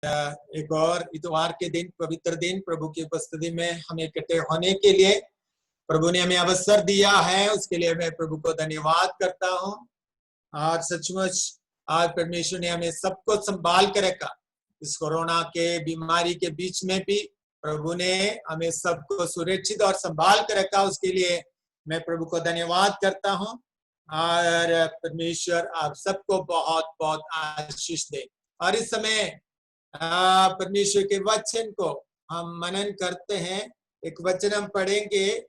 एक और इतवार के दिन, पवित्र दिन, प्रभु की उपस्थिति में हमें इकट्ठे होने के लिए प्रभु ने हमें अवसर दिया है, उसके लिए मैं प्रभु को धन्यवाद करता हूँ। और सचमुच आज परमेश्वर ने हमें सबको संभाल कर रखा। इस कोरोना के बीमारी के बीच में भी प्रभु ने हमें सबको सुरक्षित और संभाल कर रखा, उसके लिए मैं प्रभु को धन्यवाद करता हूँ। और परमेश्वर आप सबको बहुत बहुत आशीष दे। और इस समय परमेश्वर के वचन को हम मनन करते हैं। एक वचन हम पढ़ेंगे,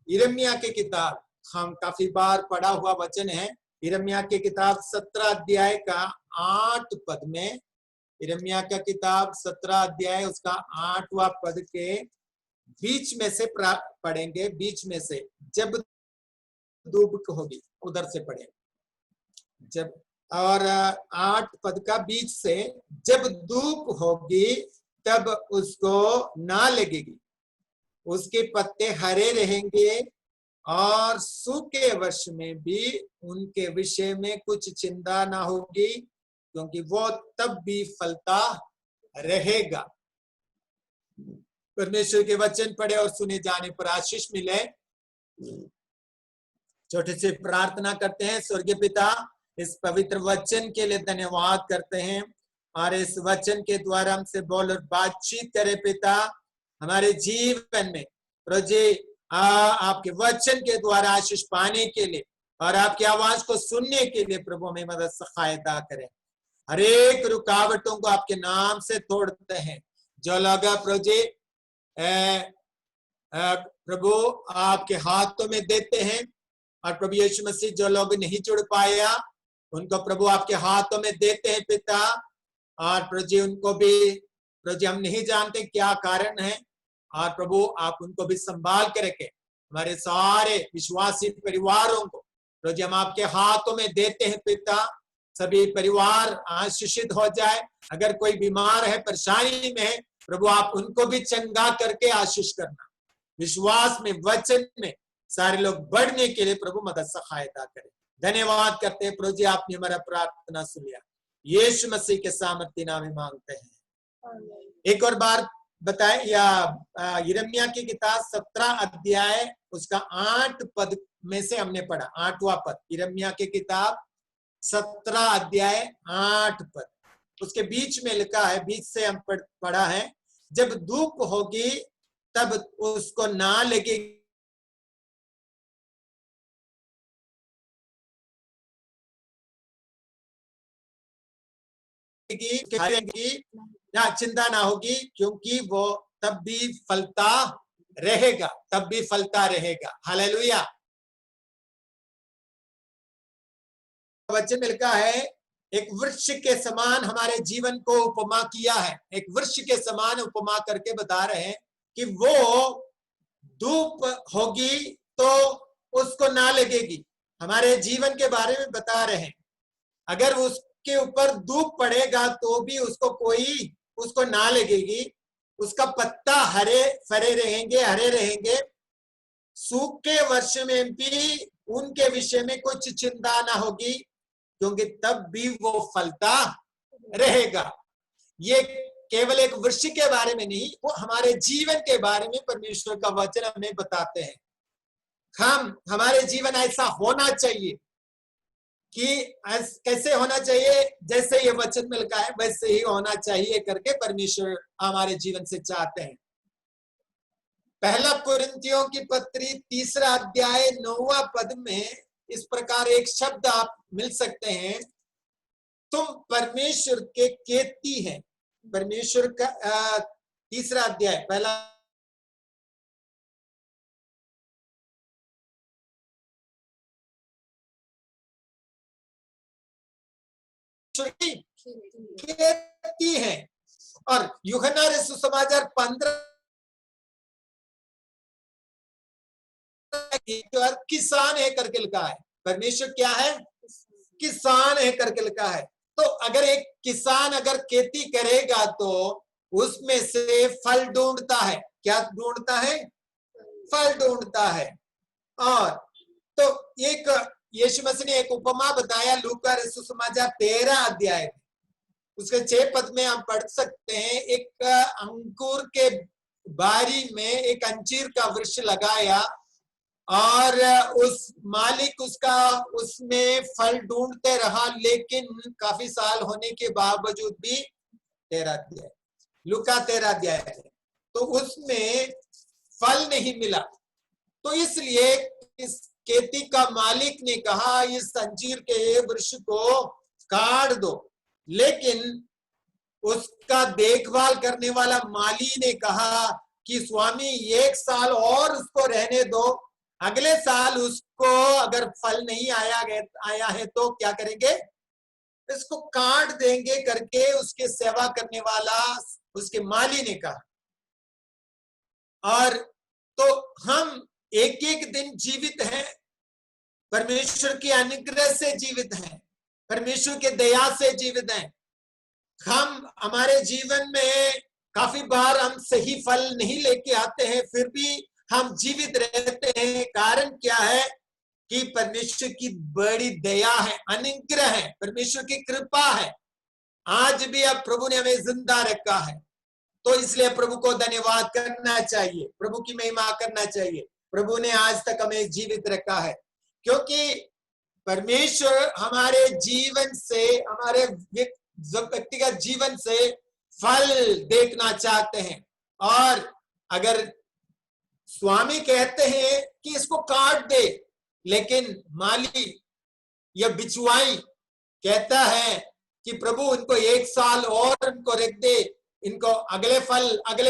यिर्मयाह की किताब, हम काफी बार पढ़ा हुआ वचन है। यिर्मयाह की किताब 17 अध्याय का 8 पद में, यिर्मयाह का किताब 17 अध्याय उसका 8वां पद के बीच में से पढ़ेंगे। बीच में से, जब धूप होगी, उधर से पढ़ेंगे। जब, और 8 पद का बीच से, जब धूप होगी तब उसको ना लगेगी, उसके पत्ते हरे रहेंगे और सूखे वर्ष में भी उनके विषय में कुछ चिंता ना होगी, क्योंकि वो तब भी फलता रहेगा। परमेश्वर के वचन पढ़े और सुने जाने पर आशीष मिले। छोटे से प्रार्थना करते हैं। स्वर्गीय पिता, इस पवित्र वचन के लिए धन्यवाद करते हैं, और इस वचन के द्वारा हमसे बोल और बातचीत करे पिता, हमारे जीवन में प्रभु आपके वचन के द्वारा आशीष पाने के लिए और आपकी आवाज को सुनने के लिए प्रभु हमें मदद सहायता करें। हर एक रुकावटों को आपके नाम से तोड़ते हैं। जो लोग प्रभु आपके हाथों में देते हैं, और प्रभु यीशु मसीह जो लोग नहीं जुड़ पाया उनको प्रभु आपके हाथों में देते हैं पिता। और प्रभु उनको भी, प्रभु हम नहीं जानते क्या कारण है, और प्रभु आप उनको भी संभाल के रखें। हमारे सारे विश्वासी परिवारों को प्रभु हम आपके हाथों में देते हैं पिता। सभी परिवार आशीषित हो जाए। अगर कोई बीमार है, परेशानी में है, प्रभु आप उनको भी चंगा करके आशीष करना। विश्वास में, वचन में सारे लोग बढ़ने के लिए प्रभु मदद सहायता करें। धन्यवाद करते हैं प्रभु जी, आपने हमारा प्रार्थना सुन लिया। यीशु मसीह के सामर्थ्य नाम में मांगते हैं। एक और बार बताए, या यिर्मयाह की किताब 17 अध्याय उसका 8 पद में से हमने पढ़ा। 8वां पद, यिर्मयाह की किताब 17 अध्याय 8 पद, उसके बीच में लिखा है, बीच से हम पढ़ा है, जब धूप होगी तब उसको ना लगेगी, या चिंता ना होगी, क्योंकि वो तब भी फलता रहेगा, तब भी फलता रहेगा। हालेलुया। वचन में लिखा है, एक वृक्ष के समान हमारे जीवन को उपमा किया है। एक वृक्ष के समान उपमा करके बता रहे हैं कि वो धूप होगी तो उसको ना लगेगी। हमारे जीवन के बारे में बता रहे हैं, अगर उसके ऊपर धूप पड़ेगा तो भी उसको ना लगेगी, उसका पत्ता हरे रहेंगे, सूखे वर्ष में भी उनके विषय में कुछ चिंता ना होगी, क्योंकि तब भी वो फलता रहेगा। ये केवल एक वृक्ष के बारे में नहीं, वो हमारे जीवन के बारे में परमेश्वर का वचन हमें बताते हैं। हमारे जीवन ऐसा होना चाहिए कि कैसे होना चाहिए, जैसे ये वचन में लिखा है वैसे ही होना चाहिए करके परमेश्वर हमारे जीवन से चाहते हैं। पहला कुरिन्थियों की पत्री 3 अध्याय 9वां पद में इस प्रकार एक शब्द आप मिल सकते हैं, तुम परमेश्वर के खेती हैं। परमेश्वर का 3 अध्याय पहला खेती है। और यूहन्ना रसूल सुसमाचार 15 किसान है करके लिखा है। परमेश्वर क्या है? किसान है करके लिखा है। तो अगर एक किसान अगर खेती करेगा तो उसमें से फल ढूंढता है। क्या ढूंढता है? फल ढूंढता है। और तो एक यीशु मसीह ने एक उपमा बताया लूका रसूल सुसमाचार 13 अध्याय, उसके 6 पद में हम पढ़ सकते हैं, एक अंकुर के बारी में एक अंजीर का वृक्ष लगाया और उस मालिक उसका उसमें फल ढूंढते रहा, लेकिन काफी साल होने के बावजूद भी 13 अध्याय, लूका 13 अध्याय है, तो उसमें फल नहीं मिला। तो इसलिए इस खेती का मालिक ने कहा इस अंजीर के वृक्ष को काट दो, लेकिन उसका देखभाल करने वाला माली ने कहा कि स्वामी 1 साल और उसको रहने दो, अगले साल उसको अगर फल नहीं आया है तो क्या करेंगे, इसको काट देंगे करके उसके सेवा करने वाला उसके माली ने कहा। और तो हम एक एक दिन जीवित हैं, परमेश्वर की अनुग्रह से जीवित हैं, परमेश्वर के दया से जीवित हैं। हम हमारे जीवन में काफी बार हम सही फल नहीं लेके आते हैं, फिर भी हम जीवित रहते हैं। कारण क्या है कि परमेश्वर की बड़ी दया है, अनुग्रह है, परमेश्वर की कृपा है। आज भी अब प्रभु ने हमें जिंदा रखा है, तो इसलिए प्रभु को धन्यवाद करना चाहिए, प्रभु की महिमा करना चाहिए। प्रभु ने आज तक हमें जीवित रखा है, क्योंकि परमेश्वर हमारे जीवन से, हमारे व्यक्तिगत जीवन से फल देखना चाहते हैं। और अगर स्वामी कहते हैं कि इसको काट दे, लेकिन माली या बिचवाई कहता है कि प्रभु इनको 1 साल और इनको रख दे, इनको अगले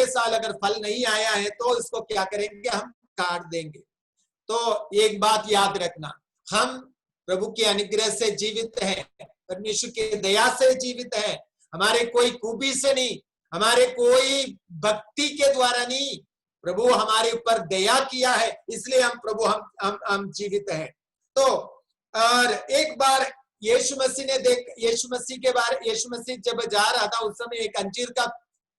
साल अगर फल नहीं आया है तो इसको क्या करेंगे, हम काट देंगे। तो एक बात याद रखना, हम प्रभु के अनुग्रह से जीवित हैं, परमेश्वर के दया से जीवित हैं, हमारे कोई खूबी से नहीं, हमारे कोई भक्ति के द्वारा नहीं, प्रभु हमारे ऊपर दया किया है, इसलिए हम प्रभु हम जीवित हैं। तो और एक बार यीशु मसीह जब जा रहा था, उस समय एक अंजीर का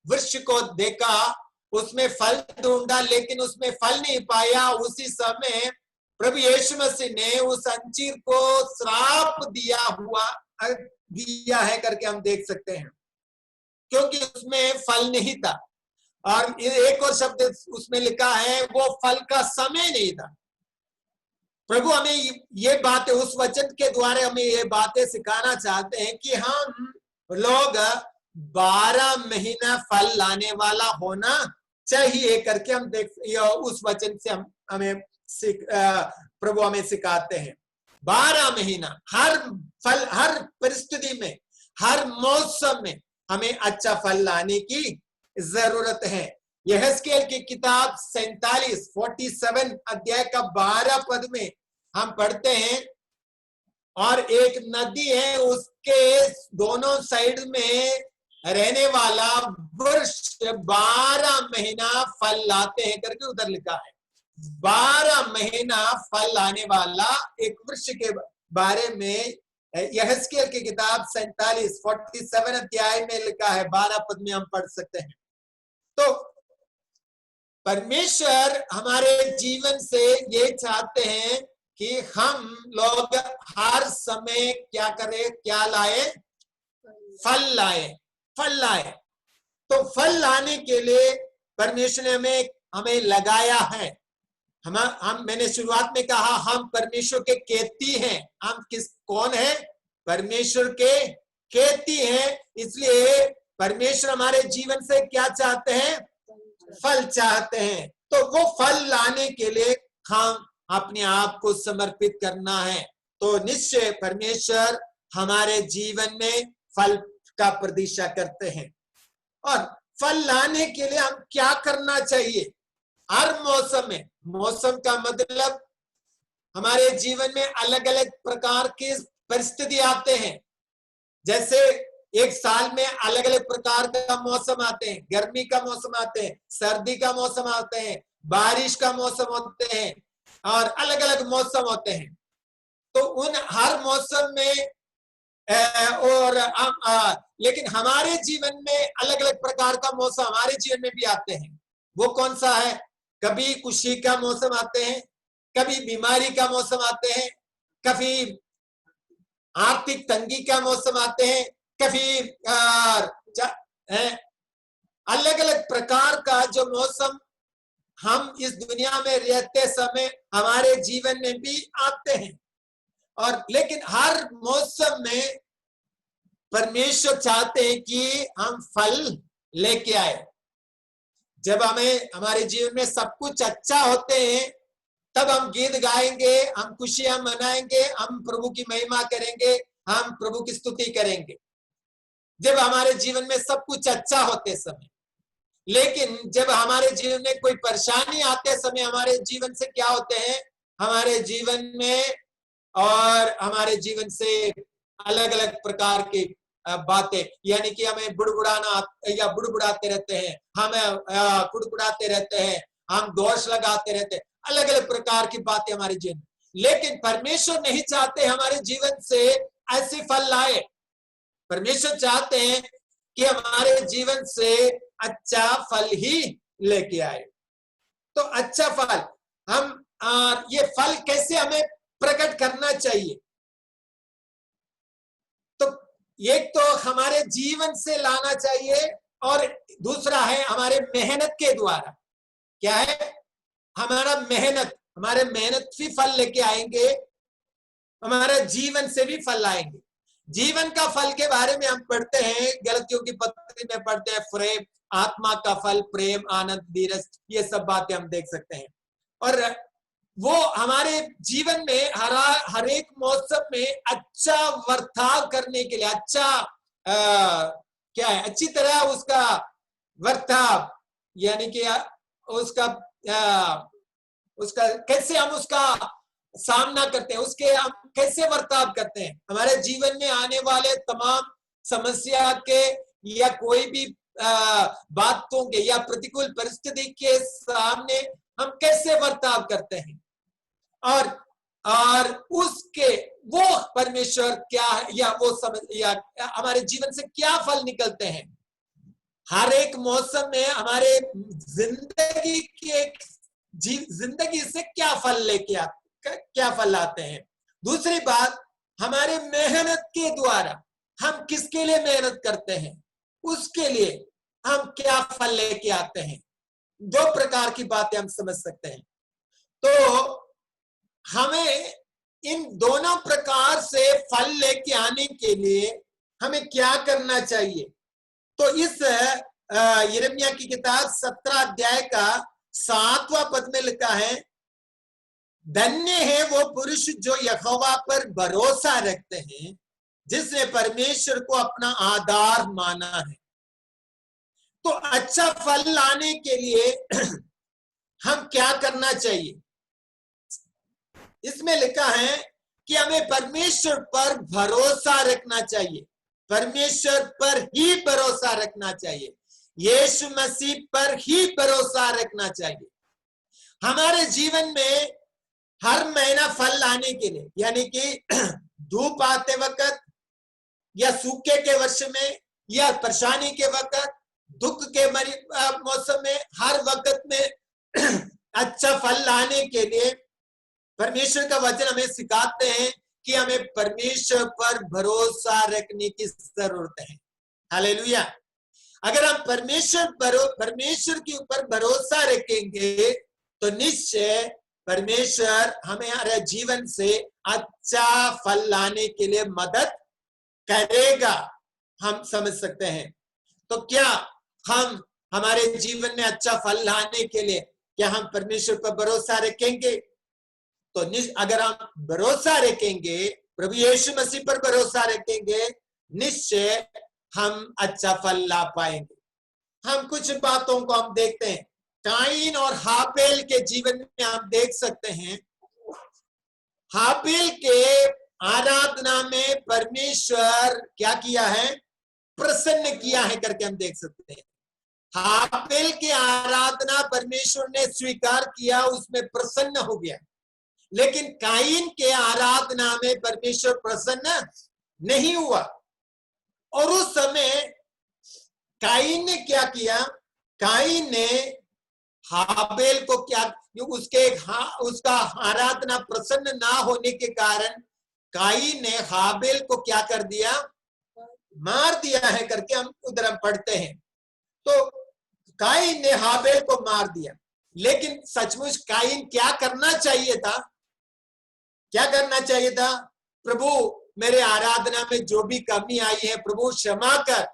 वृक्ष को देखा, उसमें फल ढूंढा, लेकिन उसमें फल नहीं पाया। उसी समय प्रभु यीशु मसीह ने उस अंजीर को श्राप दिया है करके हम देख सकते हैं, क्योंकि उसमें फल नहीं था। और एक और शब्द उसमें लिखा है, वो फल का समय नहीं था। प्रभु हमें ये बातें, उस वचन के द्वारा हमें ये बातें सिखाना चाहते हैं कि हम लोग 12 महीना फल लाने वाला होना चाहिए करके हम उस वचन से हमें प्रभु हमें सिखाते हैं। 12 महीना हर परिस्थिति में, हर मौसम में हमें अच्छा फल लाने की जरूरत है। यहेजकेल की किताब 47 अध्याय का 12 पद में हम पढ़ते हैं, और एक नदी है, उसके दोनों साइड में रहने वाला वृक्ष 12 महीना फल लाते हैं करके उधर लिखा है। 12 महीना फल लाने वाला एक वृक्ष के बारे में यहेजकेल की किताब 47 अध्याय में लिखा है, 12 पद में हम पढ़ सकते हैं। तो परमेश्वर हमारे जीवन से ये चाहते हैं कि हम लोग हर समय क्या करें, क्या लाए, फल लाए। तो फल लाने के लिए परमेश्वर ने हमें लगाया है। मैंने शुरुआत में कहा, हम परमेश्वर के खेती हैं। हम कौन है? परमेश्वर के खेती हैं। इसलिए परमेश्वर हमारे जीवन से क्या चाहते हैं? फल चाहते हैं। तो वो फल लाने के लिए हम अपने आप को समर्पित करना है। तो निश्चय परमेश्वर हमारे जीवन में फल का प्रतीक्षा करते हैं। और फल लाने के लिए हम क्या करना चाहिए? हर मौसम में, मौसम का मतलब हमारे जीवन में अलग अलग प्रकार की परिस्थिति आते हैं। जैसे एक साल में अलग अलग प्रकार का मौसम आते हैं। गर्मी का मौसम आते हैं, सर्दी का मौसम आते हैं, बारिश का मौसम होते हैं, और अलग अलग मौसम होते हैं। तो उन हर मौसम में लेकिन हमारे जीवन में अलग अलग प्रकार का मौसम हमारे जीवन में भी आते हैं। वो कौन सा है? कभी खुशी का मौसम आते हैं, कभी बीमारी का मौसम आते हैं, कभी आर्थिक तंगी का मौसम आते हैं, कभी अलग अलग प्रकार का जो मौसम हम इस दुनिया में रहते समय हमारे जीवन में भी आते हैं, और लेकिन हर मौसम में परमेश्वर चाहते हैं कि हम फल लेके आए। जब हमें हमारे जीवन में सब कुछ अच्छा होते हैं तब हम गीत गाएंगे, हम खुशियां मनाएंगे, हम प्रभु की महिमा करेंगे, हम प्रभु की स्तुति करेंगे जब हमारे जीवन में सब कुछ अच्छा होते समय। लेकिन जब हमारे जीवन में कोई परेशानी आते समय हमारे जीवन से क्या होते हैं, हमारे जीवन में और हमारे जीवन से अलग अलग प्रकार की बातें, यानी कि हमें बुड़बुड़ाना या बुड़बुड़ाते रहते हैं, हमें कुड़कुड़ाते रहते हैं, हम दोष लगाते रहते हैं, अलग अलग प्रकार की बातें हमारे जीवन में। लेकिन परमेश्वर नहीं चाहते हमारे जीवन से ऐसे फल लाए। परमेश्वर चाहते हैं कि हमारे जीवन से अच्छा फल ही लेके आए। तो अच्छा फल हम ये फल कैसे हमें प्रकट करना चाहिए? तो एक तो हमारे जीवन से लाना चाहिए और दूसरा है हमारे मेहनत के द्वारा। क्या है? हमारे मेहनत भी फल लेके आएंगे, हमारे जीवन से भी फल आएंगे। जीवन का फल के बारे में हम पढ़ते हैं, गलतियों की पत्री में पढ़ते हैं, प्रेम, आत्मा का फल, प्रेम, आनंद, धीरज, ये सब बातें हम देख सकते हैं। और वो हमारे जीवन में हर एक मौसम में अच्छा वर्ताव करने के लिए, क्या है, अच्छी तरह उसका वर्ताव, यानी कि उसका कैसे हम उसका सामना करते हैं, उसके हम कैसे वर्ताव करते हैं। हमारे जीवन में आने वाले तमाम समस्या के या कोई भी बातों के या प्रतिकूल परिस्थिति के सामने हम कैसे वर्ताव करते हैं, और उसके वो परमेश्वर क्या है या वो समझ या हमारे जीवन से क्या फल निकलते हैं। हर एक मौसम में हमारे जिंदगी से क्या फल लेके क्या फल आते हैं। दूसरी बात, हमारे मेहनत के द्वारा हम किसके लिए मेहनत करते हैं, उसके लिए हम क्या फल लेके आते हैं। दो प्रकार की बातें हम समझ सकते हैं। तो हमें इन दोनों प्रकार से फल लेके आने के लिए हमें क्या करना चाहिए? तो इस यिर्मयाह की किताब 17 अध्याय का 7वां पद में लिखा है, धन्य है वो पुरुष जो यहोवा पर भरोसा रखते हैं, जिसने परमेश्वर को अपना आधार माना है। तो अच्छा फल लाने के लिए हम क्या करना चाहिए? इसमें लिखा है कि हमें परमेश्वर पर भरोसा रखना चाहिए, परमेश्वर पर ही भरोसा रखना चाहिए, यीशु मसीह पर ही भरोसा रखना चाहिए। हमारे जीवन में हर महीना फल लाने के लिए, यानी कि धूप आते वक्त या सूखे के वर्ष में या परेशानी के वक्त, दुख के मौसम में, हर वक्त में अच्छा फल लाने के लिए परमेश्वर का वचन हमें सिखाते हैं कि हमें परमेश्वर पर भरोसा रखने की जरूरत है। हालेलुया। अगर हम परमेश्वर के ऊपर भरोसा रखेंगे तो निश्चय परमेश्वर हमारे जीवन से अच्छा फल लाने के लिए मदद करेगा, हम समझ सकते हैं। तो क्या हम हमारे जीवन में अच्छा फल लाने के लिए क्या हम परमेश्वर पर भरोसा रखेंगे? तो अगर हम भरोसा रखेंगे, प्रभु यीशु मसीह पर भरोसा रखेंगे, निश्चय हम अच्छा फल ला पाएंगे। हम कुछ बातों को हम देखते हैं, काइन और हाबेल के जीवन में हम देख सकते हैं। हाबेल के आराधना में परमेश्वर क्या किया है, प्रसन्न किया है करके हम देख सकते हैं। हाबेल की आराधना परमेश्वर ने स्वीकार किया, उसमें प्रसन्न हो गया। लेकिन काइन के आराधना में परमेश्वर प्रसन्न नहीं हुआ। और उस समय काइन ने क्या किया, काइन ने हाबेल को क्या, उसका आराधना प्रसन्न ना होने के कारण काइन ने हाबेल को क्या कर दिया, मार दिया है करके हम उधर हम पढ़ते हैं। तो काइन ने हाबेल को मार दिया, लेकिन सचमुच काइन क्या करना चाहिए था? क्या करना चाहिए था? प्रभु मेरे आराधना में जो भी कमी आई है प्रभु क्षमा कर,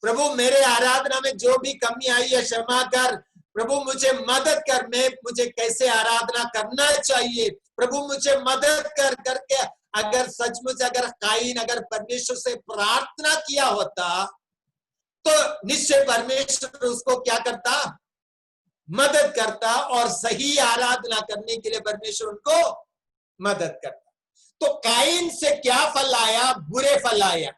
प्रभु मेरे आराधना में जो भी कमी आई है क्षमा कर, प्रभु मुझे मदद कर, मुझे कैसे आराधना करना चाहिए, प्रभु मुझे मदद कर करके अगर सचमुच अगर काइन अगर परमेश्वर से प्रार्थना किया होता तो निश्चय परमेश्वर उसको क्या करता? मदद करता, और सही आराधना करने के लिए परमेश्वर उनको मदद करता। तो काइन से क्या फल आया? बुरे फल आया।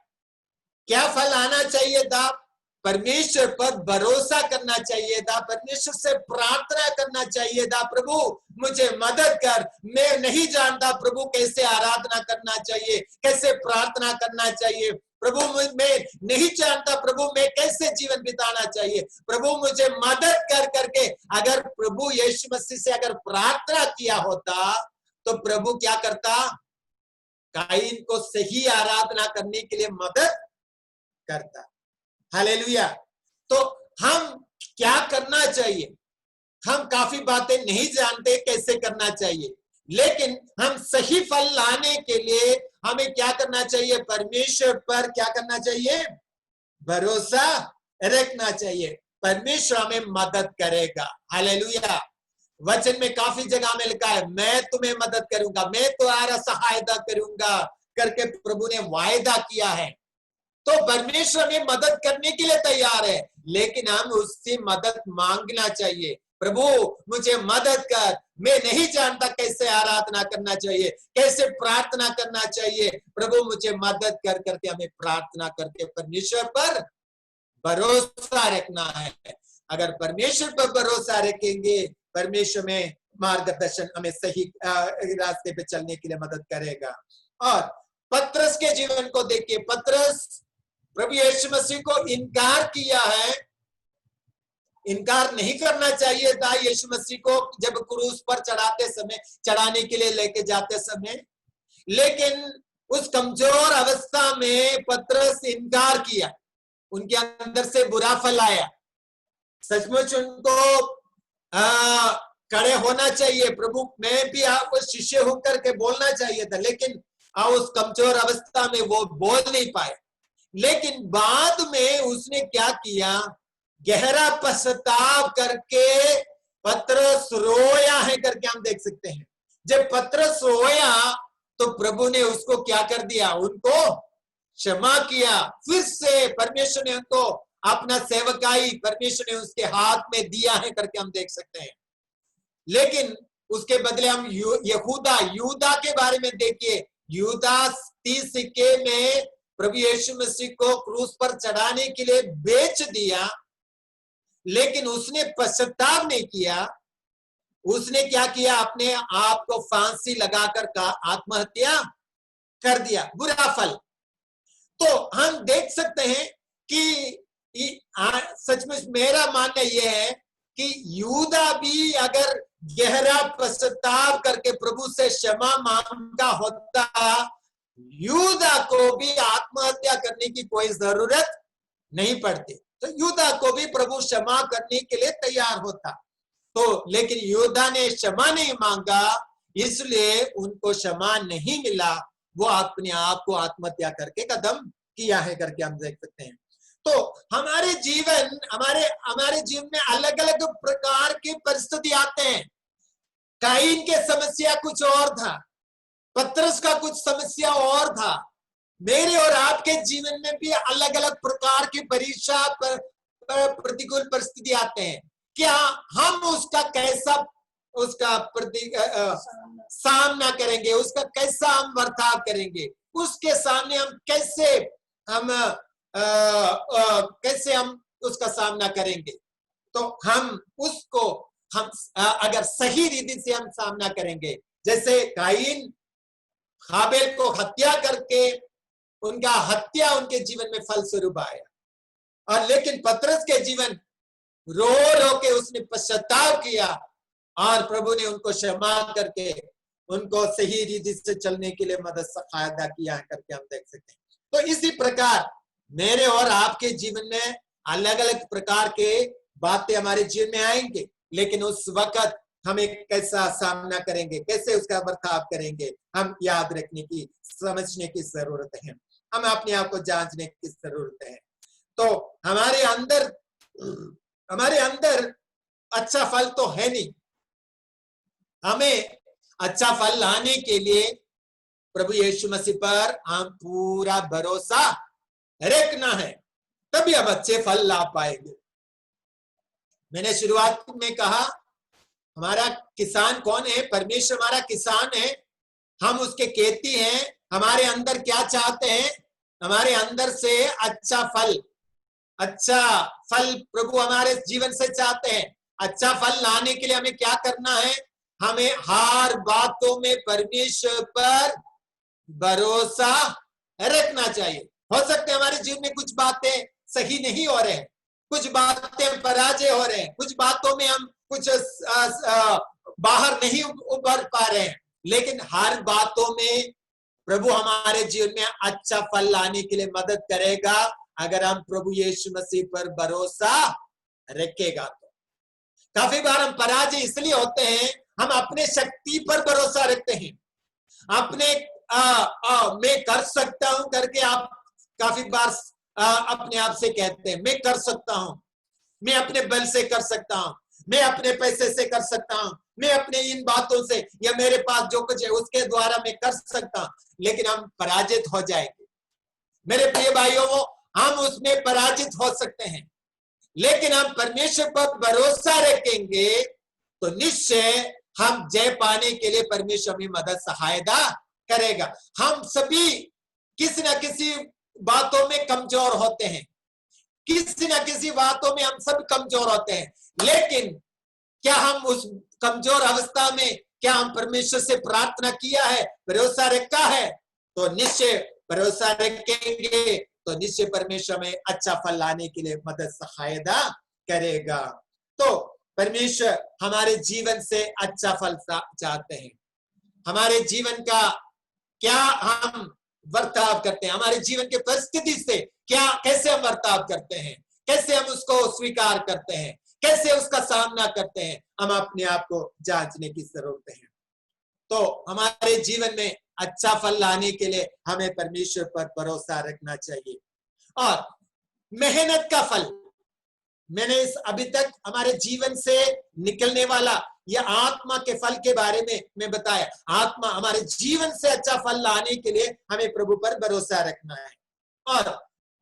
क्या फल आना चाहिए था? परमेश्वर पर भरोसा करना चाहिए था, परमेश्वर से प्रार्थना करना चाहिए था, प्रभु मुझे मदद कर, मैं नहीं जानता प्रभु कैसे आराधना करना चाहिए, कैसे प्रार्थना करना चाहिए, प्रभु मैं नहीं जानता प्रभु मैं कैसे जीवन बिताना चाहिए, प्रभु मुझे मदद कर करके अगर प्रभु यीशु मसीह से अगर प्रार्थना किया होता तो प्रभु क्या करता? काइन को सही आराधना करने के लिए मदद करता। हालेलुया। तो हम क्या करना चाहिए? हम काफी बातें नहीं जानते कैसे करना चाहिए, लेकिन हम सही फल लाने के लिए हमें क्या करना चाहिए? परमेश्वर पर क्या करना चाहिए? भरोसा रखना चाहिए। परमेश्वर हमें मदद करेगा। हालेलुया। वचन में काफी जगह में लिखा है, मैं तुम्हें मदद करूंगा, मैं तुम्हारा सहायता करूंगा करके प्रभु ने वायदा किया है। तो परमेश्वर हमें मदद करने के लिए तैयार है, लेकिन हम उससे मदद मांगना चाहिए। प्रभु मुझे मदद कर, मैं नहीं जानता कैसे आराधना करना चाहिए, कैसे प्रार्थना करना चाहिए, प्रभु मुझे मदद कर करके हमें प्रार्थना करके परमेश्वर पर भरोसा रखना है। अगर परमेश्वर पर भरोसा रखेंगे, परमेश्वर में मार्गदर्शन हमें सही रास्ते पे चलने के लिए मदद करेगा। और पतरस के जीवन को देखिए, पतरस प्रभु यीशु मसीह को इनकार किया है। इनकार नहीं करना चाहिए था यीशु मसीह को जब क्रूस पर चढ़ाने के लिए लेके जाते समय, लेकिन उस कमजोर अवस्था में पतरस इनकार किया, उनके अंदर से बुरा फल आया। सचमुच उनको खड़े होना चाहिए, प्रभु मैं भी आपको शिष्य होकर के बोलना चाहिए था, लेकिन उस कमजोर अवस्था में वो बोल नहीं पाए। लेकिन बाद में उसने क्या किया? गहरा पश्चाताप करके पतरस रोया है करके हम देख सकते हैं। जब पतरस रोया तो प्रभु ने उसको क्या कर दिया? उनको क्षमा किया। फिर से परमेश्वर ने उनको अपना सेवकाई परमेश्वर ने उसके हाथ में दिया है करके हम देख सकते हैं। लेकिन उसके बदले हम यहूदा के बारे में देखिए। यहूदा 30 सिक्के में प्रभु यीशु मसीह को क्रूस पर चढ़ाने के लिए बेच दिया, लेकिन उसने पश्चाताप नहीं किया। उसने क्या किया? अपने आप को फांसी लगाकर का आत्महत्या कर दिया। बुरा फल। तो हम देख सकते हैं कि सचमुच मेरा मानना यह है कि यहूदा भी अगर गहरा पश्चाताप करके प्रभु से क्षमा मांगा होता, यहूदा को भी आत्महत्या करने की कोई जरूरत नहीं पड़ती। तो यहूदा को भी प्रभु क्षमा करने के लिए तैयार होता। तो लेकिन यहूदा ने क्षमा नहीं मांगा, इसलिए उनको क्षमा नहीं मिला। वो अपने आप को आत्महत्या करके कदम किया है करके हम देख सकते हैं। तो हमारे जीवन में अलग अलग प्रकार की परिस्थिति आते हैं। काइन के समस्या कुछ और था, पतरस का कुछ समस्या और था। मेरे और आपके जीवन में भी अलग अलग प्रकार की परीक्षा प्रतिकूल परिस्थिति आते हैं। क्या हम उसका सामना करेंगे? उसका कैसा हम बर्ताव करेंगे? उसके सामने हम कैसे हम उसका सामना करेंगे? तो हम अगर सही रीति से हम सामना करेंगे, जैसे काइन हाबेल को हत्या करके उनका हत्या उनके जीवन में फलस्वरूप आया, और लेकिन पतरस के जीवन रो रो के उसने पश्चाताप किया और प्रभु ने उनको क्षमा करके उनको सही रीति से चलने के लिए मदद सहायता किया करके हम देख सकते हैं। तो इसी प्रकार मेरे और आपके जीवन में अलग अलग प्रकार के बातें हमारे जीवन में आएंगे, लेकिन उस वक्त हमें कैसा सामना करेंगे, कैसे उसका बर्ताव करेंगे, हम याद रखने की, समझने की जरूरत है। हम अपने आप को जांचने की जरूरत है। तो हमारे अंदर अच्छा फल तो है नहीं। हमें अच्छा फल लाने के लिए प्रभु यीशु मसीह पर हम पूरा भरोसा रखना है, तभी हम अच्छे फल ला पाएंगे। मैंने शुरुआत में कहा, हमारा किसान कौन है? परमेश्वर हमारा किसान है, हम उसके खेती हैं। हमारे अंदर क्या चाहते हैं? हमारे अंदर से अच्छा फल प्रभु हमारे जीवन से चाहते हैं। अच्छा फल लाने के लिए हमें क्या करना है? हमें हर बातों में परमेश्वर पर भरोसा रखना चाहिए। हो सकते हैं हमारे जीवन में कुछ बातें सही नहीं हो रहे हैं, कुछ बातें पराजय हो रहे हैं, कुछ बातों में हम कुछ बाहर नहीं उभर पा रहे हैं, लेकिन हर बातों में प्रभु हमारे जीवन में अच्छा फल लाने के लिए मदद करेगा, अगर हम प्रभु यीशु मसीह पर भरोसा रखेगा। तो काफी बार हम पराजय इसलिए होते हैं, हम अपने शक्ति पर भरोसा रखते हैं, अपने मैं कर सकता हूं करके आप काफी बार अपने आप से कहते हैं मैं कर सकता हूं, मैं अपने बल से कर सकता हूं, मैं अपने पैसे से कर सकता हूं, मैं अपने इन बातों से या मेरे पास जो कुछ है उसके द्वारा मैं कर सकता हूं, लेकिन हम पराजित हो जाएंगे। मेरे प्रिय भाइयों, हम उसमें पराजित हो सकते हैं, लेकिन हम परमेश्वर पर भरोसा रखेंगे तो निश्चय हम जय पाने के लिए परमेश्वर हमें मदद सहायता करेगा। हम सभी किसी न किसी बातों में कमजोर होते हैं, किसी न किसी बातों में हम सब कमजोर होते हैं, लेकिन क्या हम उस कमजोर अवस्था में क्या हम परमेश्वर से प्रार्थना किया है, भरोसा रखा है? तो निश्चय भरोसा रखेंगे तो निश्चय परमेश्वर में अच्छा फल लाने के लिए मदद सहायता करेगा। तो परमेश्वर हमारे जीवन से अच्छा फल चाहते हैं। हमारे जीवन का क्या हम बर्ताव करते हैं, हमारे जीवन के परिस्थिति से क्या कैसे हम बर्ताव करते हैं, कैसे हम उसको स्वीकार करते हैं, कैसे उसका सामना करते हैं, हम अपने आप को जांचने की जरूरत है। तो हमारे जीवन में अच्छा फल लाने के लिए हमें परमेश्वर पर भरोसा रखना चाहिए। और मेहनत का फल, मैंने इस अभी तक हमारे जीवन से निकलने वाला या आत्मा के फल के बारे में मैं बताया। आत्मा हमारे जीवन से अच्छा फल लाने के लिए हमें प्रभु पर भरोसा रखना है। और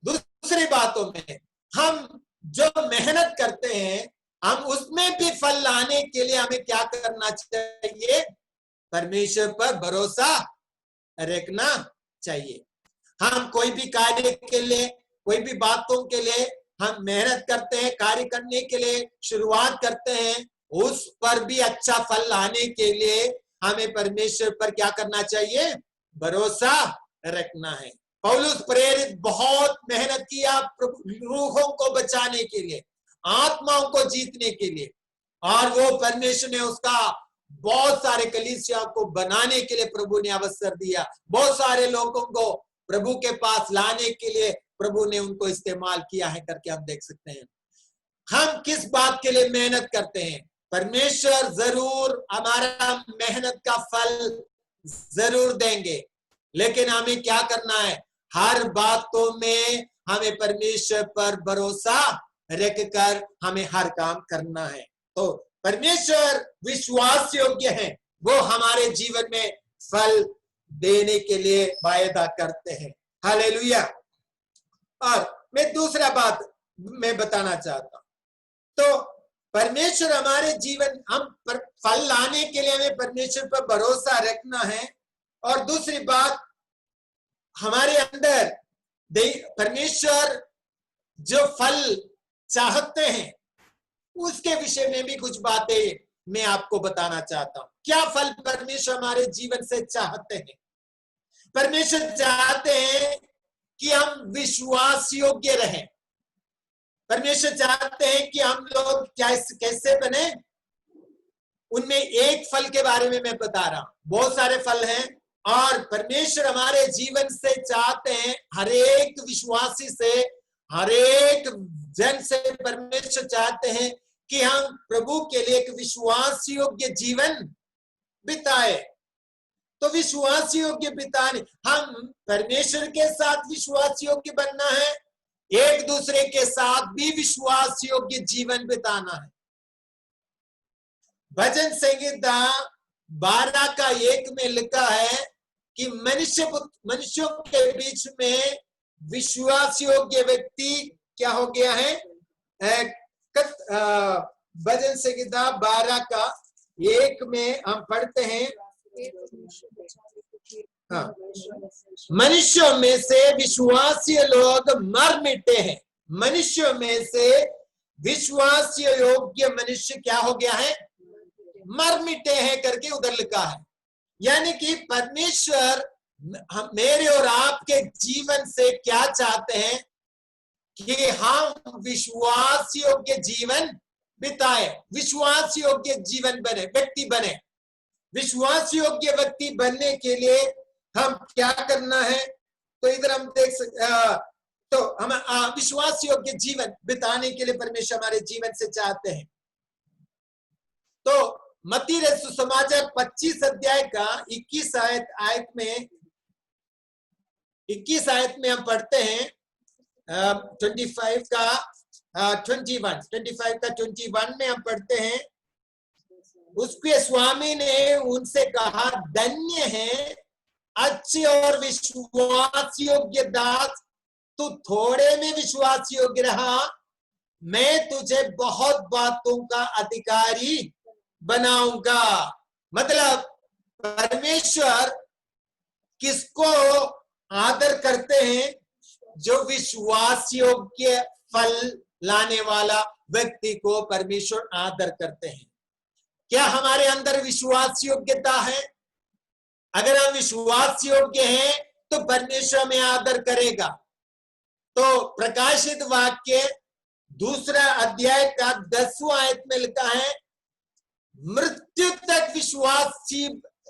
दूसरी बातों में हम जो मेहनत करते हैं, हम उसमें भी फल लाने के लिए हमें क्या करना चाहिए? परमेश्वर पर भरोसा रखना चाहिए। हम कोई भी कार्य के लिए, कोई भी बातों के लिए हम मेहनत करते हैं, कार्य करने के लिए शुरुआत करते हैं, उस पर भी अच्छा फल लाने के लिए हमें परमेश्वर पर क्या करना चाहिए? भरोसा रखना है। पौलुस प्रेरित बहुत मेहनत किया रूहों को बचाने के लिए, आत्माओं को जीतने के लिए, और वो परमेश्वर ने उसका बहुत सारे कलीसिया को बनाने के लिए प्रभु ने अवसर दिया। बहुत सारे लोगों को प्रभु के पास लाने के लिए प्रभु ने उनको इस्तेमाल किया है करके हम देख सकते हैं। हम किस बात के लिए मेहनत करते हैं? परमेश्वर जरूर हमारा मेहनत का फल जरूर देंगे, लेकिन हमें क्या करना है? हर बातों में हमें परमेश्वर पर भरोसा रखकर हमें हर काम करना है। तो परमेश्वर विश्वास योग्य है, वो हमारे जीवन में फल देने के लिए वायदा करते हैं। हालेलुया। और मैं दूसरा बात मैं बताना चाहता हूं, तो परमेश्वर हमारे जीवन, हम फल लाने के लिए हमें परमेश्वर पर भरोसा रखना है। और दूसरी बात, हमारे अंदर परमेश्वर जो फल चाहते हैं उसके विषय में भी कुछ बातें मैं आपको बताना चाहता हूं। क्या फल परमेश्वर हमारे जीवन से चाहते हैं? परमेश्वर चाहते हैं कि हम विश्वास योग्य रहें। परमेश्वर चाहते हैं कि हम लोग कैसे बने। उनमें एक फल के बारे में मैं बता रहा हूं, बहुत सारे फल हैं, और परमेश्वर हमारे जीवन से चाहते हैं, हर एक विश्वासी से, हर एक जन से परमेश्वर चाहते हैं कि हम प्रभु के लिए एक विश्वास योग्य जीवन बिताए। तो विश्वास योग्य बिताने, हम परमेश्वर के साथ विश्वास योग्य बनना है, एक दूसरे के साथ भी विश्वास योग्य जीवन बिताना है। भजन संहिता 12:1 में लिखा है कि मनुष्यों के बीच में विश्वास योग्य व्यक्ति क्या हो गया है। भजन संहिता 12:1 में हम पढ़ते हैं, हाँ, मनुष्यों में से विश्वासी लोग मर मिटे हैं। मनुष्यों में से विश्वास योग्य मनुष्य क्या हो गया है, मर मिटे हैं करके उधर लिखा है। यानी कि परमेश्वर मेरे और आपके जीवन से क्या चाहते हैं कि हम विश्वास योग्य जीवन बिताए, विश्वास योग्य जीवन बने, व्यक्ति बने। विश्वास योग्य व्यक्ति बनने के लिए हम क्या करना है, तो इधर हम देख तो हम विश्वास योग्य जीवन बिताने के लिए परमेश्वर हमारे जीवन से चाहते हैं। तो मत्ती रचित सुसमाचार 25 अध्याय का 21 आयत में हम पढ़ते हैं 25 का 21 में हम पढ़ते हैं, उसके स्वामी ने उनसे कहा, धन्य है अच्छे और विश्वास योग्य दास, तू थोड़े में विश्वास योग्य रहा, मैं तुझे बहुत बातों का अधिकारी बनाऊंगा। मतलब परमेश्वर किसको आदर करते हैं, जो विश्वास योग्य फल लाने वाला व्यक्ति को परमेश्वर आदर करते हैं। क्या हमारे अंदर विश्वास योग्यता है? अगर हम विश्वास योग्य हैं तो परमेश्वर हमें आदर करेगा। तो प्रकाशित वाक्य 2 अध्याय का 10वां आयत में लिखा है, मृत्यु तक विश्वासी,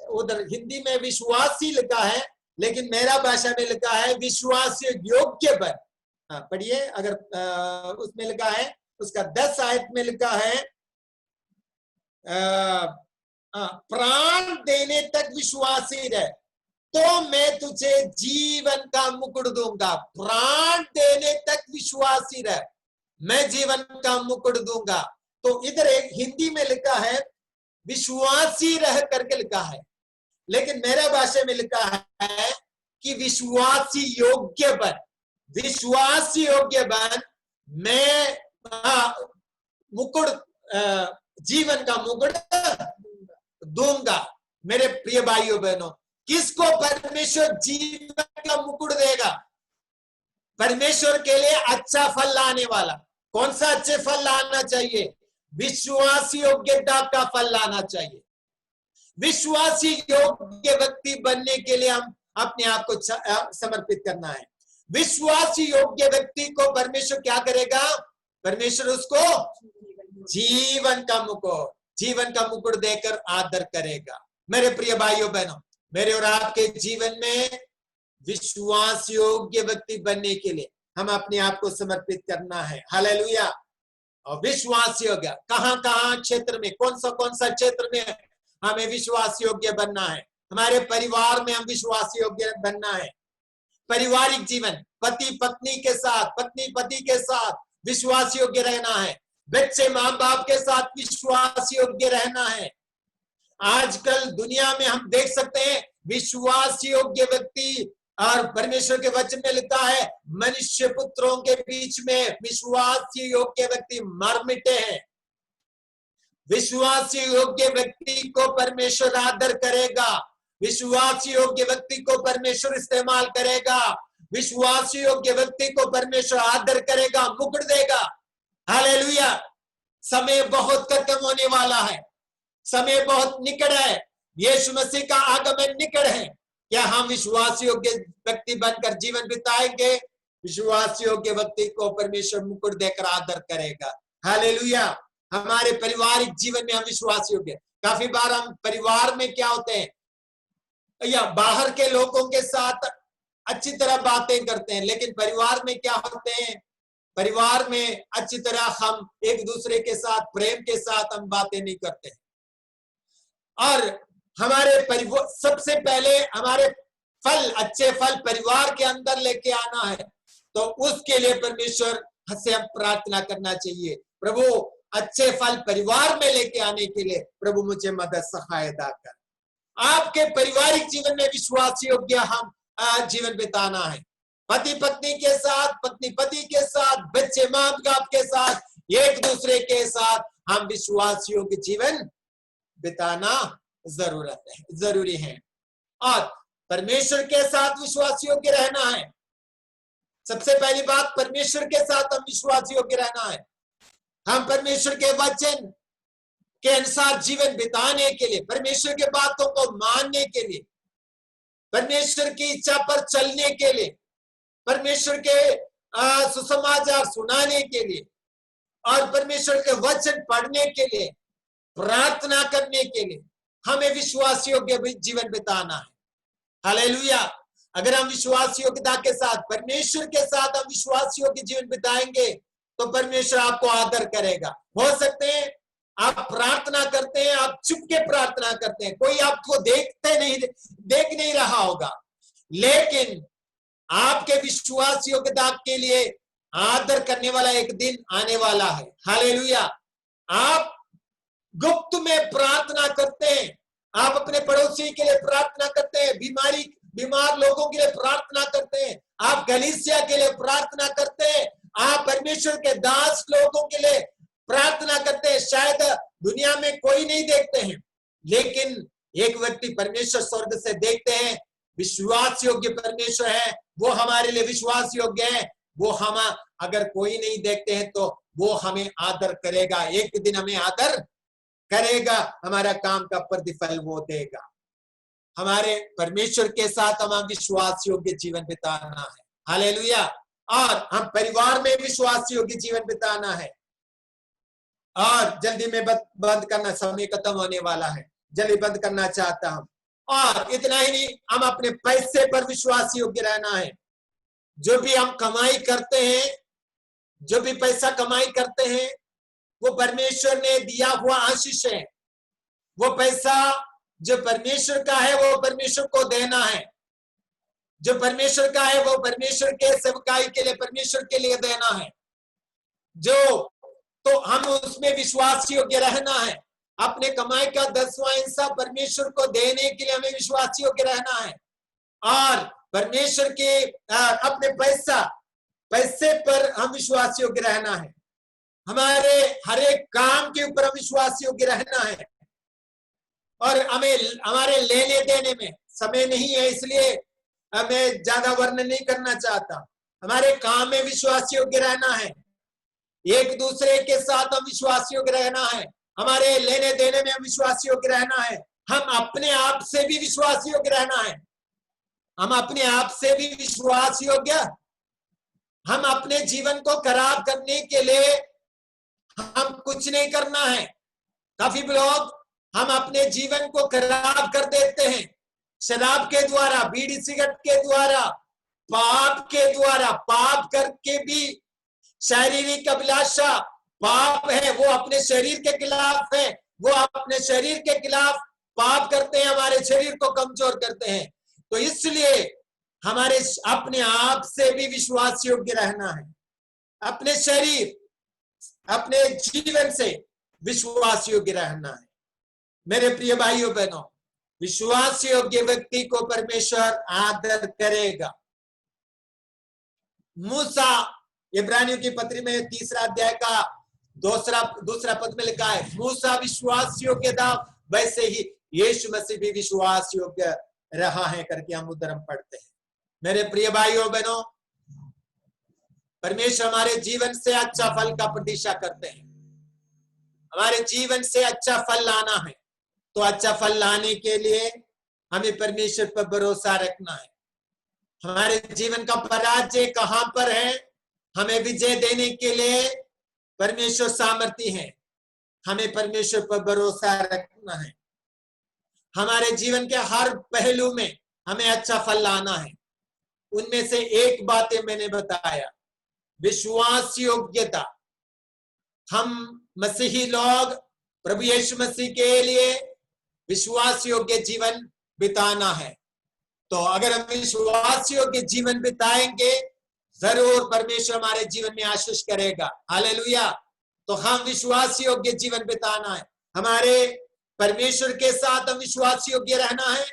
उधर हिंदी में विश्वासी लिखा है, लेकिन मेरा भाषा में लिखा है विश्वास योग्य बन। पढ़िए, अगर उसमें लिखा है, उसका 10 आयत में लिखा है, प्राण देने तक विश्वासी रहे तो मैं तुझे जीवन का मुकुट दूंगा। प्राण देने तक विश्वासी रहे, मैं जीवन का मुकुट दूंगा। तो इधर एक हिंदी में लिखा है विश्वासी रह करके लिखा है, लेकिन मेरा भाषा में लिखा है कि विश्वासी योग्य बन, विश्वासी योग्य बन, मैं मुकुट, जीवन का मुकुट दूंगा। मेरे प्रिय भाइयों बहनों, किसको परमेश्वर जीवन का मुकुट देगा? परमेश्वर के लिए अच्छा फल लाने वाला। कौन सा अच्छे फल लाना चाहिए? विश्वासी योग्यता का फल लाना चाहिए। विश्वासी योग्य व्यक्ति बनने के लिए हम अपने आप को समर्पित करना है। विश्वासी योग्य व्यक्ति को परमेश्वर क्या करेगा? परमेश्वर उसको जीवन का मुकुट देकर आदर करेगा। मेरे प्रिय भाइयों बहनों, मेरे और आपके जीवन में विश्वास योग्य व्यक्ति बनने के लिए हम अपने आप को समर्पित करना है। हालेलुया। और विश्वास योग्य कहां क्षेत्र में, कौन सा क्षेत्र में हमें विश्वास योग्य बनना है? हमारे परिवार में हम विश्वास योग्य बनना है। पारिवारिक जीवन, पति पत्नी के साथ, पत्नी पति के साथ विश्वास योग्य रहना है। बच्चे माँ बाप के साथ विश्वास योग्य रहना है। आजकल दुनिया में हम देख सकते हैं विश्वास योग्य व्यक्ति, और परमेश्वर के वचन में लिखा है मनुष्य पुत्रों के बीच में विश्वास योग्य व्यक्ति मर मिटे हैं। विश्वास योग्य व्यक्ति को परमेश्वर आदर करेगा, विश्वास योग्य व्यक्ति को परमेश्वर इस्तेमाल करेगा, विश्वास योग्य व्यक्ति को परमेश्वर आदर करेगा, मुकुट देगा। हालेलुया। समय बहुत खत्म होने वाला है, समय बहुत निकट है, यीशु मसीह का आगमन निकट है। क्या हम विश्वास योग्य व्यक्ति बनकर जीवन बिताएंगे? विश्वास योग्य व्यक्ति को परमेश्वर मुकुट देकर आदर करेगा। हालेलुया। हमारे पारिवारिक जीवन में हम विश्वास योग्य, काफी बार हम परिवार में क्या होते हैं, या बाहर के लोगों के साथ अच्छी तरह बातें करते हैं, लेकिन परिवार में क्या होते हैं? परिवार में अच्छी तरह हम एक दूसरे के साथ प्रेम के साथ हम बातें नहीं करते हैं। और हमारे परिवार, सबसे पहले हमारे फल, अच्छे फल परिवार के अंदर लेके आना है, तो उसके लिए परमेश्वर से हम प्रार्थना करना चाहिए, प्रभु अच्छे फल परिवार में लेके आने के लिए प्रभु मुझे मदद सहायता कर। आपके पारिवारिक जीवन में विश्वास योग्य हम जीवन बिताना है। पति पत्नी के साथ, पत्नी पति के साथ, बच्चे माँ बाप के साथ, एक दूसरे के साथ हम विश्वास योग्य जीवन बिताना जरूरी है। और परमेश्वर के साथ विश्वास योग्य रहना है। सबसे पहली बात, परमेश्वर के साथ हम विश्वास योग्य रहना है। हम परमेश्वर के वचन के अनुसार जीवन बिताने के लिए, परमेश्वर के बातों को मानने के लिए, परमेश्वर की इच्छा पर चलने के लिए, परमेश्वर के सुसमाचार सुनाने के लिए और परमेश्वर के वचन पढ़ने के लिए, प्रार्थना करने के लिए हमें विश्वास योग्य जीवन बिताना है। हालेलुया। अगर हम विश्वास योग्यता के साथ, परमेश्वर के साथ हम विश्वास योग्य जीवन बिताएंगे तो परमेश्वर आपको आदर करेगा। हो सकते हैं आप प्रार्थना करते हैं, आप चुप के प्रार्थना करते हैं, कोई आपको देख नहीं रहा होगा, लेकिन आपके विश्वास योग्यता के लिए आदर करने वाला एक दिन आने वाला है। हालेलुया। आप गुप्त में प्रार्थना करते हैं, आप अपने पड़ोसी के लिए प्रार्थना करते हैं, बीमार लोगों के लिए प्रार्थना करते हैं, आप कलीसिया के लिए प्रार्थना करते हैं, आप परमेश्वर के दास लोगों के लिए प्रार्थना करते हैं। शायद दुनिया में कोई नहीं देखते हैं, लेकिन एक व्यक्ति परमेश्वर स्वर्ग से देखते हैं, विश्वास योग्य परमेश्वर है, वो हमारे लिए विश्वास योग्य है। वो हम अगर कोई नहीं देखते हैं तो वो हमें आदर करेगा, एक दिन हमें आदर करेगा, हमारा काम का प्रतिफल वो देगा। हमारे परमेश्वर के साथ हम विश्वास योग्य जीवन बिताना है। हालेलुया। और हम परिवार में विश्वास योग्य जीवन बिताना है। और जल्दी में बंद करना, समय खत्म होने वाला है, जल्दी बंद करना चाहता हूं। और इतना ही नहीं, हम अपने पैसे पर विश्वास योग्य रहना है। जो भी हम कमाई करते हैं, जो भी पैसा कमाई करते हैं, वो परमेश्वर ने दिया हुआ आशीष है। वो पैसा जो परमेश्वर का है वो परमेश्वर को देना है। जो परमेश्वर का है वो परमेश्वर के सेवकाई के लिए, परमेश्वर के लिए देना है। तो हम उसमें विश्वास योग्य रहना है। अपने कमाई का 10वां हिस्सा परमेश्वर को देने के लिए हमें विश्वास योग्य रहना है। और परमेश्वर के अपने पैसे पर हम विश्वास योग्य रहना है। हमारे हर एक काम के ऊपर हम विश्वास योग्य रहना है। और हमें हमारे लेने देने में समय नहीं है, इसलिए मैं ज्यादा वर्णन नहीं करना चाहता। हमारे काम में विश्वास योग्य रहना है, एक दूसरे के साथ हम विश्वास योग्य रहना है, हमारे लेने देने में हम विश्वास योग्य रहना है। हम अपने आप से भी विश्वास योग्य रहना है। हम अपने आप से भी विश्वास योग्य, हम अपने जीवन को खराब करने के लिए हम कुछ नहीं करना है। काफी लोग हम अपने जीवन को खराब कर देते हैं, शराब के द्वारा, बीड़ी सिगरेट के द्वारा, पाप के द्वारा। पाप करके भी शारीरिक अभिलाषा पाप है, वो अपने शरीर के खिलाफ है, वो अपने शरीर के खिलाफ पाप करते हैं, हमारे शरीर को कमजोर करते हैं। तो इसलिए हमारे अपने आप से भी विश्वास योग्य रहना है, अपने शरीर, अपने जीवन से विश्वास योग्य रहना है। मेरे प्रिय भाइयों बहनों, विश्वास योग्य व्यक्ति को परमेश्वर आदर करेगा। मूसा, इब्रानियों की पत्री में 3 अध्याय का दूसरा पद में लिखा है, मूसा विश्वास योग्य था, वैसे ही यीशु मसीह भी विश्वास योग्य रहा है करके हम उद्धरण पढ़ते हैं। मेरे प्रिय भाइयों बहनों, परमेश्वर हमारे जीवन से अच्छा फल का प्रतीक्षा करते हैं। हमारे जीवन से अच्छा फल लाना है, तो अच्छा फल लाने के लिए हमें परमेश्वर पर भरोसा रखना है। हमारे जीवन का पराजय कहां पर है, हमें विजय देने के लिए परमेश्वर सामर्थी है। हमें परमेश्वर पर भरोसा रखना है। हमारे जीवन के हर पहलू में हमें अच्छा फल लाना है। उनमें से एक बात मैंने बताया, विश्वास योग्यता। हम मसीही लोग प्रभु यीशु मसीह के लिए विश्वास योग्य जीवन बिताना है। तो अगर हम विश्वास योग्य जीवन बिताएंगे, जरूर परमेश्वर हमारे जीवन में आशीष करेगा। हालेलुया। तो हम विश्वास योग्य जीवन बिताना है, हमारे परमेश्वर के साथ हम विश्वास योग्य रहना है,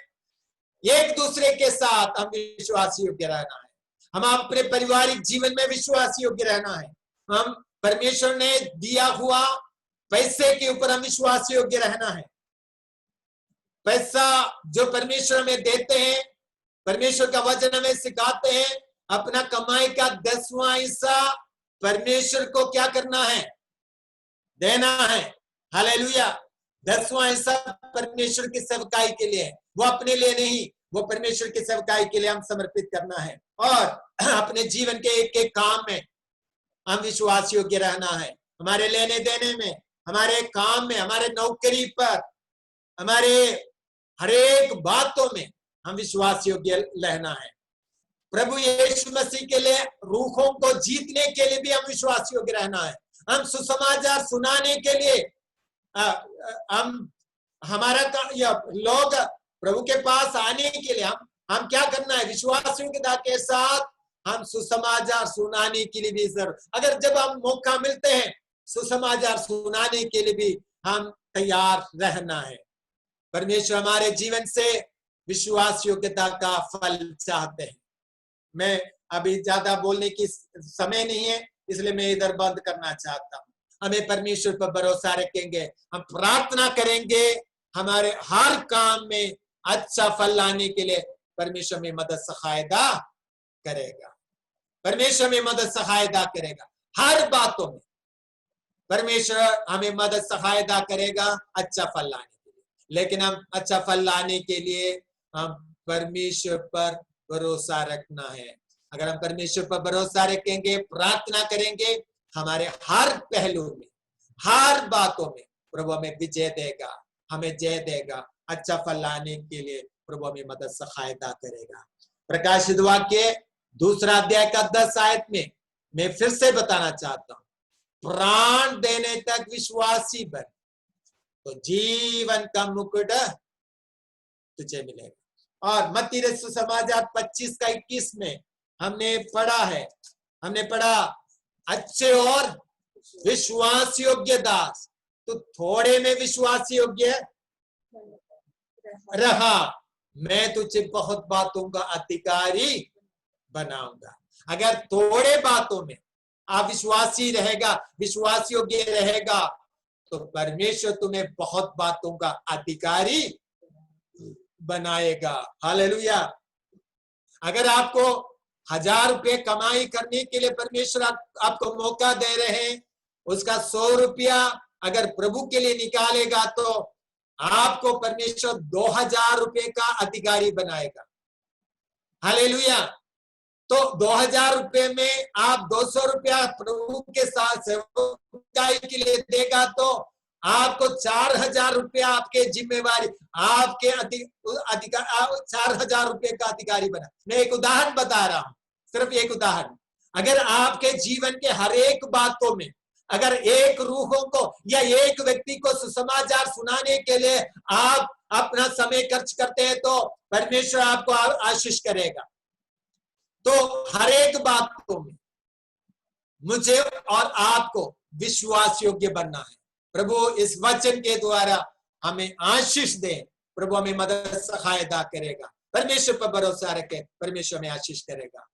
एक दूसरे के साथ हम विश्वास योग्य रहना है, हम अपने पारिवारिक जीवन में विश्वास योग्य रहना है, हम परमेश्वर ने दिया हुआ पैसे के ऊपर हम विश्वास योग्य रहना है। पैसा जो परमेश्वर हमें देते हैं, परमेश्वर का वचन हमें सिखाते हैं, अपना कमाई का 10वां हिस्सा परमेश्वर को क्या करना है, देना है। हालेलुया। 10वां हिस्सा परमेश्वर की सेवकाई के लिए है, वो अपने लिए नहीं, वो परमेश्वर की सेवकाई के लिए हम समर्पित करना है। और अपने जीवन के एक एक काम में हम विश्वास योग्य रहना है, हमारे लेने देने में, हमारे काम में, हमारे नौकरी पर, हमारे हरेक बातों में हम विश्वास योग्य रहना है। प्रभु यीशु मसीह के लिए रूहों को जीतने के लिए भी हम विश्वास योग्य रहना है। हम सुसमाचार सुनाने के लिए हम हमारा लोग प्रभु के पास आने के लिए हम क्या करना है, विश्वास योग्यता के साथ हम सुसमाचार सुनाने के लिए भी अगर जब हम मौका मिलते हैं सुसमाचार सुनाने के लिए भी हम तैयार रहना है। परमेश्वर हमारे जीवन से विश्वास योग्यता का फल चाहते हैं। मैं अभी ज्यादा बोलने की समय नहीं है, इसलिए मैं इधर बंद करना चाहता हूँ। हमें परमेश्वर पर भरोसा रखेंगे, हम प्रार्थना करेंगे, हमारे हर काम में अच्छा फल लाने के लिए परमेश्वर में मदद सहायता करेगा। परमेश्वर में मदद सहायता करेगा, हर बातों में परमेश्वर हमें मदद सहायता करेगा अच्छा फल लाने के लिए। लेकिन हम अच्छा फल लाने के लिए हम परमेश्वर पर भरोसा रखना है। अगर हम परमेश्वर पर भरोसा रखेंगे, प्रार्थना करेंगे, हमारे हर पहलू में, हर बातों में प्रभु हमें विजय देगा, हमें जय देगा। अच्छा फल लाने के लिए प्रभु हमें मदद सहायता करेगा। प्रकाशित वाक्य 2 अध्याय का 10 आयत में मैं फिर से बताना चाहता हूँ, प्राण देने तक विश्वासी बन तो जीवन का मुकुट तुझे मिलेगा। और मत्ती रचित समाचार 25 का 21 में हमने पढ़ा अच्छे और विश्वास योग्य दास, तो थोड़े में विश्वास योग्य रहा, मैं तुझे बहुत बातों का अधिकारी बनाऊंगा। अगर थोड़े बातों में आप विश्वासी रहेगा, विश्वास योग्य रहेगा, तो परमेश्वर तुम्हें बहुत बातों का अधिकारी बनाएगा। हालेलुया। अगर आपको 1000 रुपये कमाई करने के लिए परमेश्वर आपको मौका दे रहे हैं, उसका 100 रुपया अगर प्रभु के लिए निकालेगा तो आपको परमेश्वर 2000 रुपये का अधिकारी बनाएगा। हालेलुया। तो 2000 रुपये में आप 200 रुपया प्रभु के साथ सेवकाई के लिए देगा तो आपको 4000 रुपया आपके जिम्मेवारी, आपके अधिकार 4000 रुपये का अधिकारी बना। मैं एक उदाहरण बता रहा हूं, सिर्फ एक उदाहरण। अगर आपके जीवन के हर एक बातों में अगर एक रूहों को या एक व्यक्ति को सुसमाचार सुनाने के लिए आप अपना समय खर्च करते हैं तो परमेश्वर आपको आशीष करेगा। तो हर एक बातों में मुझे और आपको विश्वास योग्य बनना है। प्रभु इस वचन के द्वारा हमें आशीष दे, प्रभु हमें मदद सहायता करेगा। परमेश्वर पर भरोसा रखें, परमेश्वर हमें आशीष करेगा।